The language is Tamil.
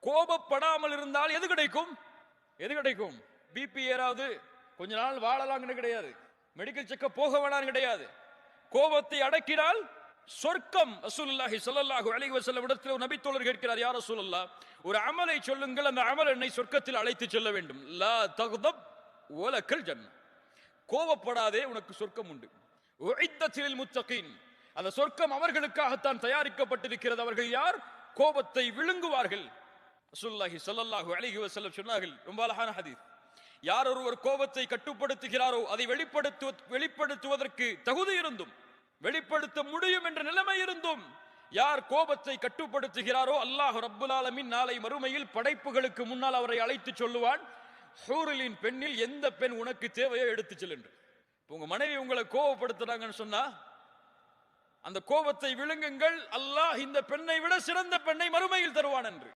கோபப்படாமல் இருந்தால் எது கிடைக்கும்? எது கிடைக்கும்? பிபி ஏறாவது, கொஞ்ச நாள் வாழலாம்னு கிடையாது. மெடிக்கல் செக்கப் போக வேணாம் கிடையாது. கோபத்தை அடக்கினால் சொர்க்கம். ரசூலுல்லாஹி ஸல்லல்லாஹு அலைஹி வஸல்லம் இடத்தில் ஒரு நபித்தோழர் கேட்கிறார், யா ரசூலல்லாஹ், ஒரு அமலை சொல்லுங்கள், அந்த அமல் என்னை சொர்க்கத்தில் அழைத்து செல்ல வேண்டும். லா தக்தப் வலக்கல் ஜன்னah. கோபப்படாதே, உனக்கு சொர்க்கம் உண்டு. உஇத்தத் லில் முத்தகீன். அந்த சொர்க்கம் அவர்களுக்காகத்தான் தயாரிக்கப்பட்டிருக்கிறது. அவர்கள் யார்? கோபத்தை விழுங்குவார்கள். ரசூலுல்லாஹி ஸல்லல்லாஹு அலைஹி வஸல்லம் சொன்னார்கள், ரொம்ப அழகான ஹதீஸ், யார் ஒருவர் கோபத்தை கட்டுப்படுத்துகிறாரோ அதை வெளிப்படுத்துவதற்கு தகுதி இருந்தும் வெளிப்படுத்த முடியும் என்ற நிலைமை இருந்தும் யார் கோபத்தை கட்டுப்படுத்துகிறாரோ அல்லாஹ் ரப்புல் ஆலமீன் நாளை மறுமையில் படைப்புகளுக்கு முன்னால் அவரை அழைத்து சொல்லுவான், ஹூரிலின் பெண்ணில் எந்த பெண் உனக்கு தேவையோ எடுத்து செல் என்று. உங்க மனைவி உங்களை கோபப்படுத்துறாங்கன்னு சொன்னா அந்த கோபத்தை விழுங்குங்கள், அல்லாஹ் இந்த பெண்ணை விட சிறந்த பெண்ணை மறுமையில் தருவான் என்று.